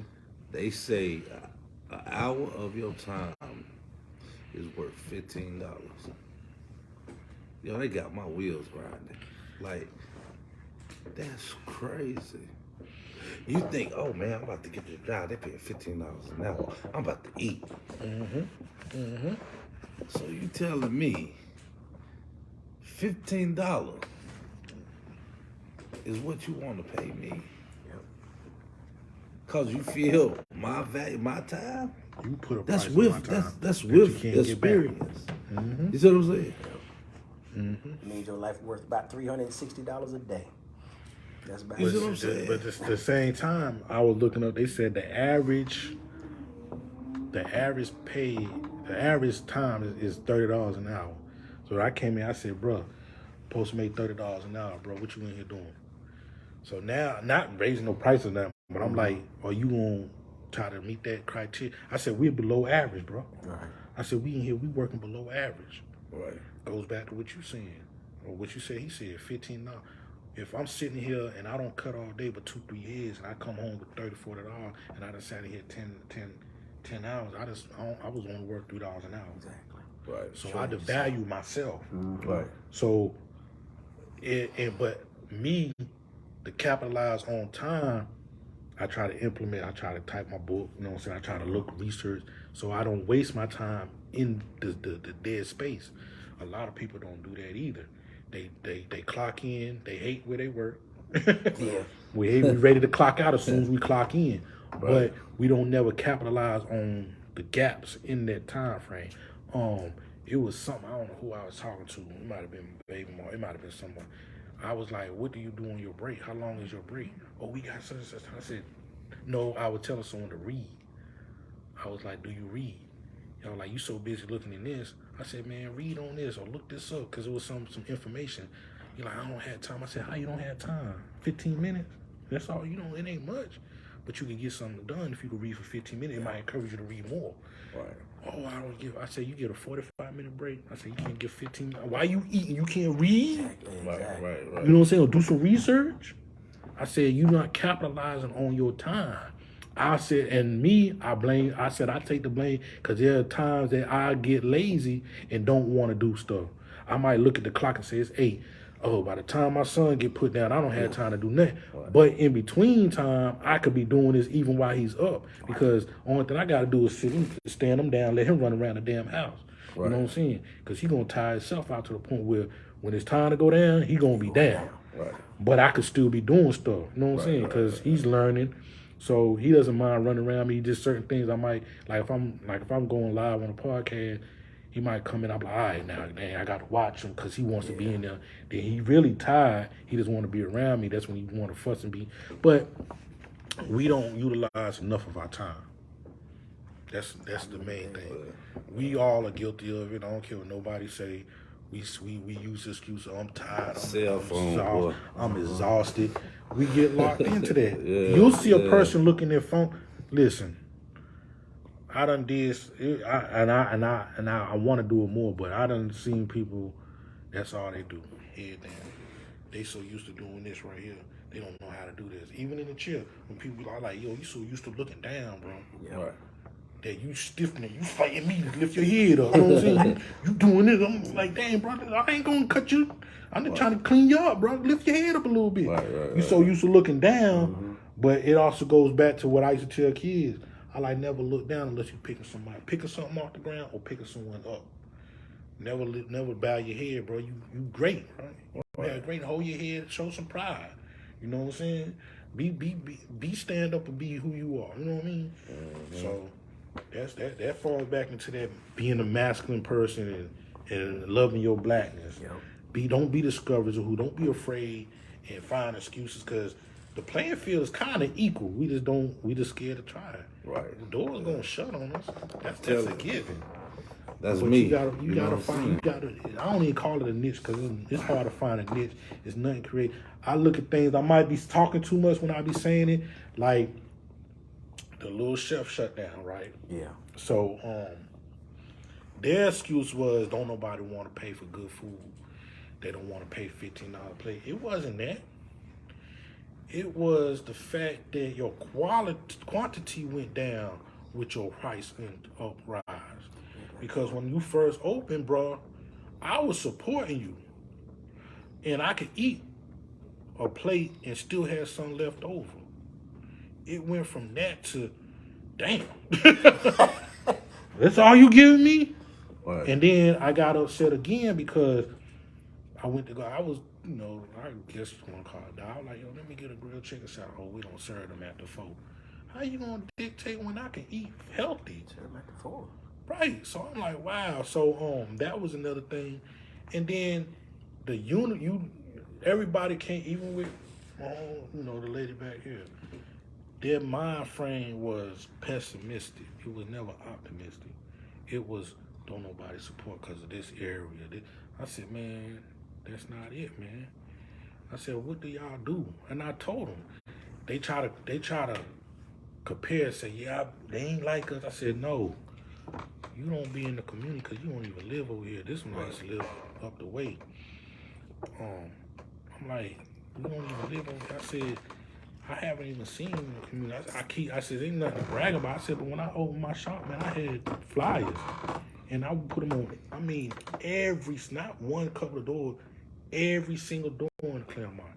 They say an hour of your time is worth $15. Yo, they got my wheels grinding. Like, that's crazy. You think, oh man, I'm about to get this job. They paying $15 an hour. I'm about to eat. So you telling me $15 is what you want to pay me? Cause you feel my value, my time. You put a That's price with on my time that's that with you can't get back. experience. You see what I'm saying? It means your life worth about $360 a day. That's about You see it. what I'm saying? But at the same time, I was looking up. They said the average time is $30 an hour. So I came in, I said, bro, supposed to make $30 an hour, bro. What you in here doing? So now, not raising no prices now, but I'm like, are you gonna try to meet that criteria? I said we're below average, bro. Right. I said we in here, we working below average. Right. Goes back to what you saying, or what you said. He said $15. If I'm sitting here and I don't cut all day but 2-3 years, and I come home with $30-$40, and I just sat here 10 hours, I was only worth $3 an hour. Exactly. Right. So I devalue myself. Right. So, but me, to capitalize on time, I try to implement. I try to type my book. You know what I'm saying? I try to look, research, so I don't waste my time in the dead space. A lot of people don't do that either. They clock in. They hate where they work. Yeah. We ready to clock out as soon as we clock in, Right. but we don't never capitalize on the gaps in that time frame. It was something, I don't know who I was talking to. It might have been Baby Mom. It might have been someone. I was like, "What do you do on your break? How long is your break?" "Oh, we got such and such." I said, "No." I was telling someone to read. I was like, "Do you read?" Y'all like, "You so busy looking in this." I said, "Man, read on this or look this up," because it was some information. You're like, "I don't have time." I said, "How you don't have time? 15 minutes? That's all. You know, it ain't much. But you can get something done if you can read for 15 minutes. It might encourage you to read more." Right. "Oh, I don't give." I said, "You get a 45-minute break." I said, "You can't get 15. Why you eating? You can't read?" Exactly. Right. You know what I'm saying? Or do some research. I said, "You not capitalizing on your time." I said, and me, I said, I take the blame because there are times that I get lazy and don't want to do stuff. I might look at the clock and say it's 8. Oh, by the time my son get put down, I don't have time to do nothing. Right. But in between time, I could be doing this even while he's up, because only thing I got to do is sit him, stand him down, let him run around the damn house. You know what I'm saying? Because he going to tire himself out to the point where when it's time to go down, he going to be down. Right. But I could still be doing stuff. You know what I'm saying? Because he's learning. So he doesn't mind running around me. Just certain things I might, like if I'm going live on a podcast, he might come in. I'm like, all right, now, dang, I got to watch him because he wants to be in there. Then he really tired. He just want to be around me. That's when he want to fuss and be. But we don't utilize enough of our time. That's the main thing. We all are guilty of it. I don't care what nobody say. We use the excuse, "I'm tired, I'm exhausted." We get locked into that. You'll see a person looking at phone. Listen, I done did, I want to do it more, but I done seen people. That's all they do. Head down. They so used to doing this right here. They don't know how to do this. Even in the chair, when people are like, "Yo, you so used to looking down, bro." Yeah. Right. That you stiffening, you fighting me to lift your head up. You know what I'm saying? You doing this. I'm like, "Damn, brother, I ain't gonna cut you. I'm just trying to clean you up, bro. Lift your head up a little bit." You so used to looking down, but it also goes back to what I used to tell kids. I like, never look down unless you're picking something off the ground or picking someone up. Never bow your head, bro. You great, right? Yeah, great. Hold your head, show some pride. You know what I'm saying? Be stand up and be who you are. You know what I mean? So that falls back into that being a masculine person and loving your blackness. Yep. Don't be discouraged or don't be afraid and find excuses, because the playing field is kind of equal. We just scared to try it. Right. The door's gonna shut on us. That's a given. That's But me. you gotta know find. what I'm I don't even call it a niche because it's hard to find a niche. It's nothing creative. I look at things. I might be talking too much when I be saying it. Like the little chef shut down, right? Yeah. So their excuse was, don't nobody want to pay for good food. They don't want to pay $15 a plate. It wasn't that. It was the fact that your quantity went down with your price rise. Because when you first opened, bro, I was supporting you, and I could eat a plate and still have some left over. It went from that to, damn, that's all you giving me? Right. And then I got upset again because I went to go. I was, I guess you want to call it. I was like, "Yo, let me get a grilled chicken salad." "Oh, we don't serve them after 4. How you gonna dictate when I can eat healthy? Serve them at the 4. Right. So I'm like, wow. So that was another thing. And then the everybody can't, even with the lady back here, their mind frame was pessimistic. It was never optimistic. It was, don't nobody support because of this area. I said, man, that's not it, man. I said, what do y'all do? And I told them. They try to compare, say, yeah, they ain't like us. I said, no, you don't be in the community because you don't even live over here. This one I used to live up the way. I'm like, we don't even live over here. I said, I haven't even seen the community. I said, ain't nothing to brag about. I said, but when I opened my shop, man, I had flyers. And I would put them on, I mean, not one couple of doors, every single door in Claremont.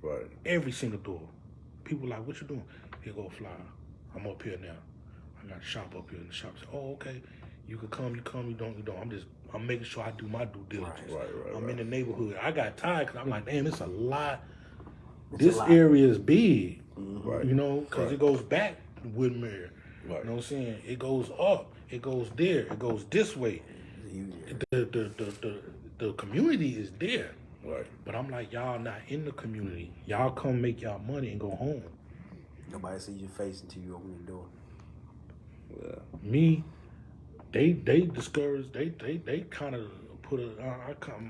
Right. Every single door. People like, what you doing? Here go a flyer. I'm up here now. I got a shop up here. And the shop said, oh, okay. You can come, you don't. I'm making sure I do my due diligence. Right. I'm in the neighborhood. I got tired because I'm like, damn, it's a lot. It's a lot. Area is big. Right. You know, because it goes back to Woodmere. Right. You know what I'm saying? It goes up. It goes there. It goes this way. The community is there. Right. But I'm like, y'all not in the community. Y'all come make y'all money and go home. Nobody sees your face until you open your door. Yeah. Me, they discouraged. They kind of put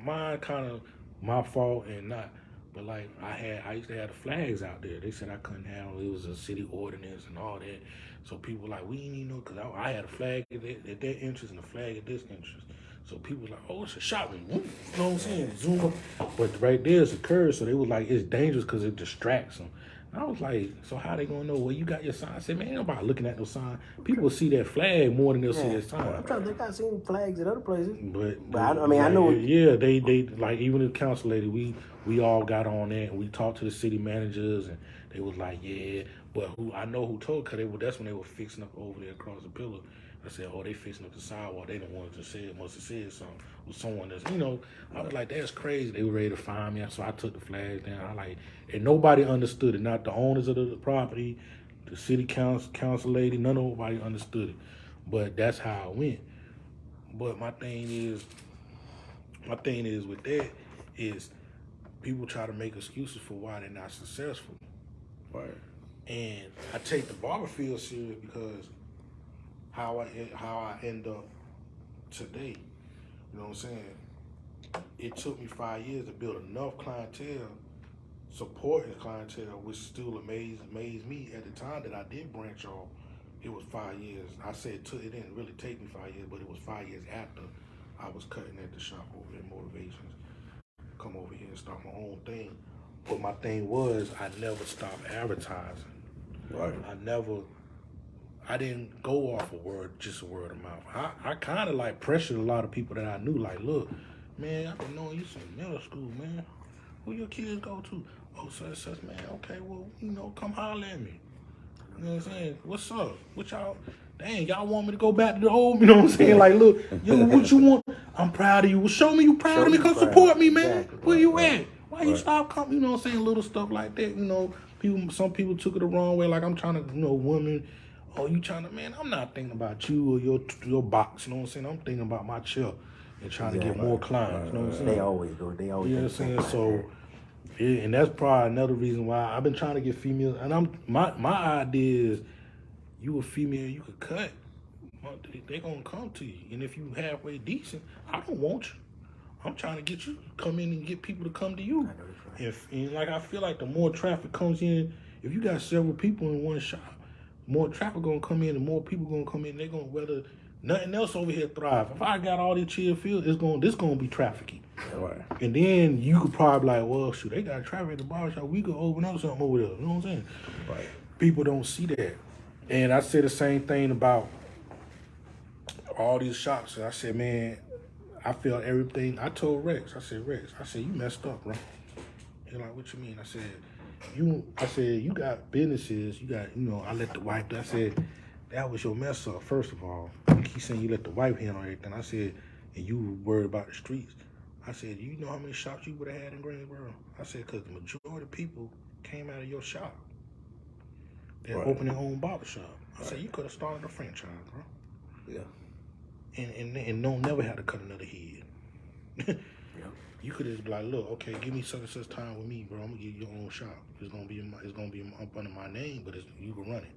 mine kind of my fault and not. But like I used to have the flags out there. They said I couldn't handle it. It was a city ordinance and all that. So people were like, we ain't even know, because I had a flag at their interest and a flag at this interest. So people were like, oh, it's a shop. You know what I'm saying? Zoom up. But right there's a curve, so they was like, it's dangerous because it distracts them. And I was like, so how they gonna know? Well, you got your sign. I said, man, ain't nobody looking at no sign. People will see that flag more than they'll see that sign. I'm trying to think. I've seen flags at other places. But I mean, I know. Yeah, they like, even the council lady, we all got on there and we talked to the city managers and they was like, yeah. But I know who told, because that's when they were fixing up over there across the pillar. I said, oh, they fixing up the sidewalk. They didn't want to say it. Must have said something with someone that's, I was like, that's crazy. They were ready to fine me. So I took the flags down. And nobody understood it. Not the owners of the property, the city council lady, nobody understood it. But that's how it went. But my thing is with that is people try to make excuses for why they're not successful. Right. And I take the barber field serious because how I end up today. You know what I'm saying? It took me 5 years to build enough clientele, supporting clientele, which still amazed me at the time that I did branch off. It was 5 years. I said it didn't really take me 5 years, but it was 5 years after I was cutting at the shop over at Motivations. Come over here and start my own thing. But my thing was, I never stopped advertising. Right. I didn't go off just a word of mouth. I kind of like pressured a lot of people that I knew, like, look, man, I've been knowing you since middle school, man. Who your kids go to? Oh, such, man, okay, well, come holler at me. You know what I'm saying? What's up? What y'all, dang, y'all want me to go back to the old, you know what I'm saying? Like, look, yo, what you want? I'm proud of you. Well, show me you proud of me. Come support me, man. Exactly. Where you at? Why you stop coming? You know what I'm saying? Little stuff like that, some people took it the wrong way, like I'm trying to, women, oh, you trying to, man, I'm not thinking about you or your box, you know what I'm saying? I'm thinking about my chair and trying to get more clients, you know what I'm saying? They always do. They always. You know what I'm saying? So, yeah, and that's probably another reason why I've been trying to get females. And my idea is, you a female, you could cut. They gonna come to you, and if you halfway decent, I don't want you. I'm trying to get you to come in and get people to come to you. And I feel like the more traffic comes in, if you got several people in one shop, more traffic gonna come in and more people gonna come in. They're gonna, whether nothing else over here thrive. If I got all these chill fields, this gonna be trafficking. Right. And then you could probably be like, well, shoot, they got traffic at the barbershop. We could open up something over there. You know what I'm saying? Right. People don't see that. And I said the same thing about all these shops. I said, man, I felt everything. I told Rex, you messed up, bro. He's like, what you mean? I said, you got businesses, I let the wife do. I said, that was your mess up, first of all. You keep saying you let the wife handle everything. I said, and you worried about the streets. I said, you know how many shops you would have had in Greensboro? I said, because the majority of people came out of your shop. They're opening their own barber shop. I said, you could have started a franchise, bro. Yeah. And don't never have to cut another head. Yeah. You could just be like, look, okay, give me such and such time with me, bro. I'm gonna give you your own shop. It's gonna be up under my name, but you can run it.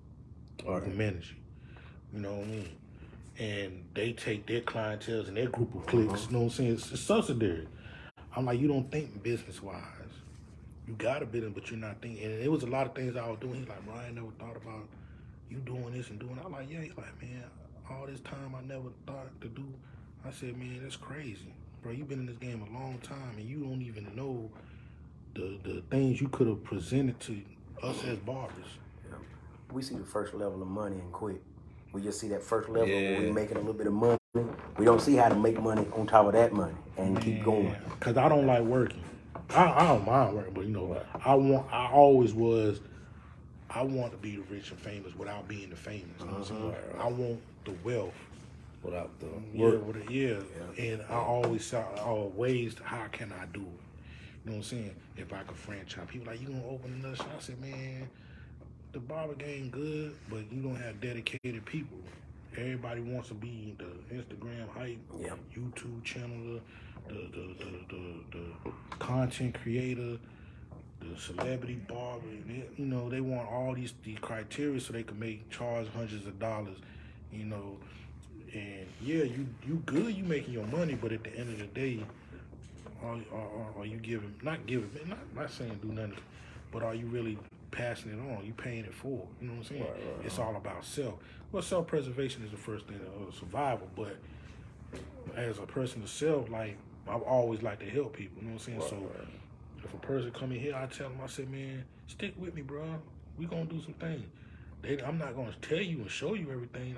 You can manage it. You know what I mean? And they take their clientele and their group of cliques. You know what I'm saying? It's subsidiary. I'm like, you don't think business wise. You got a business, but you're not thinking. And it was a lot of things I was doing. He's like, bro, I ain't never thought about you doing this and doing that. I'm like, yeah. He's like, man, all this time I never thought to do. I said, man, that's crazy. Bro, you've been in this game a long time and you don't even know the things you could have presented to us as barbers. Yeah. We see the first level of money and quit. We just see that first level Yeah. where we making a little bit of money. We don't see how to make money on top of that money and keep going. Because I don't like working. I don't mind working, but you know, I want to be the rich and famous without being the famous. You know what I'm saying? I want the wealth without the work. And I always saw ways to how can I do it. You know what I'm saying? If I could franchise, people like, you gonna open another shop? I said, man, the barber game good, but you don't have dedicated people. Everybody wants to be the Instagram hype, YouTube channel, the content creator, the celebrity barber. They want all these criteria so they can charge hundreds of dollars. And yeah, you good, you making your money, but at the end of the day, are you giving? Not saying do nothing, but are you really passing it on? You paying it forward? You know what I'm saying? Right. It's all about self. Well, self-preservation is the first thing of survival, but as a person of self, like, I've always liked to help people. You know what I'm saying? If a person come in here, I tell them, I say, man, stick with me, bro. We gonna do some things. I'm not gonna tell you and show you everything.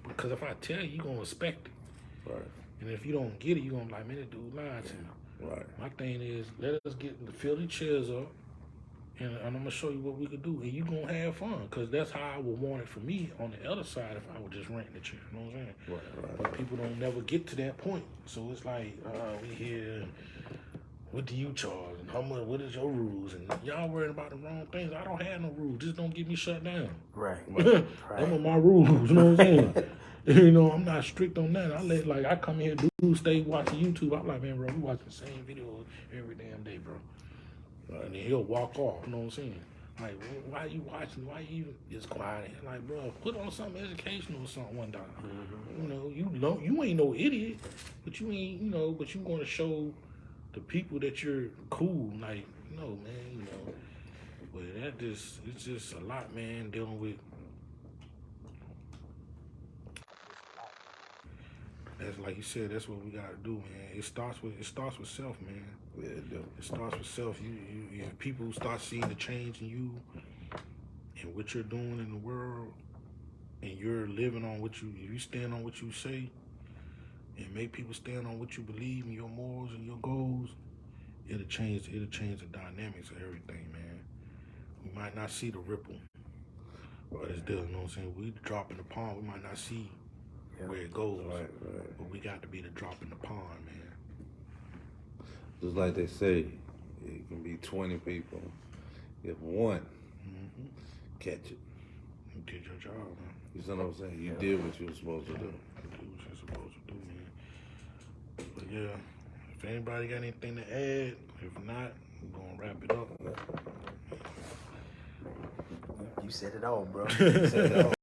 Because if I tell you, you gonna respect it. Right. And if you don't get it, you gonna be like, man, this dude lied to me. Right. My thing is, let us fill the chairs up, and I'm gonna show you what we could do, and you gonna have fun, cause that's how I would want it for me on the other side if I would just rent the chair. You know what I'm saying? Right. But people don't never get to that point, so it's like, we here. What do you charge? And how much? What is your rules? And y'all worried about the wrong things. I don't have no rules. Just don't get me shut down. Right. Them are my rules. You know what I'm saying? I'm not strict on that. I come here, dudes stay watching YouTube. I'm like, man, bro, we watching the same videos every damn day, bro. And then he'll walk off. You know what I'm saying? Like, why you watching? Why you even just quiet? Like, bro, put on something educational or something one time. You ain't no idiot, but you ain't, but you want to show the people that you're cool, like, man, but it's just a lot, man, dealing with. That's like you said, that's what we gotta do, man. It starts with self, man. Yeah, it do. It starts with self. If people start seeing the change in you and what you're doing in the world, and you're living on if you stand on what you say, and make people stand on what you believe in your morals and your goals, it'll change the dynamics of everything, man. We might not see the ripple, but it's there, you know what I'm saying? We drop in the pond, we might not see where it goes. Right. But we got to be the drop in the pond, man. Just like they say, it can be 20 people. If one catch it, You did your job, man. you see what I'm saying? You did what you were supposed to do. Do what you're supposed to do, man. But yeah, if anybody got anything to add, if not, we're gonna wrap it up. You said it all, bro. You said it all.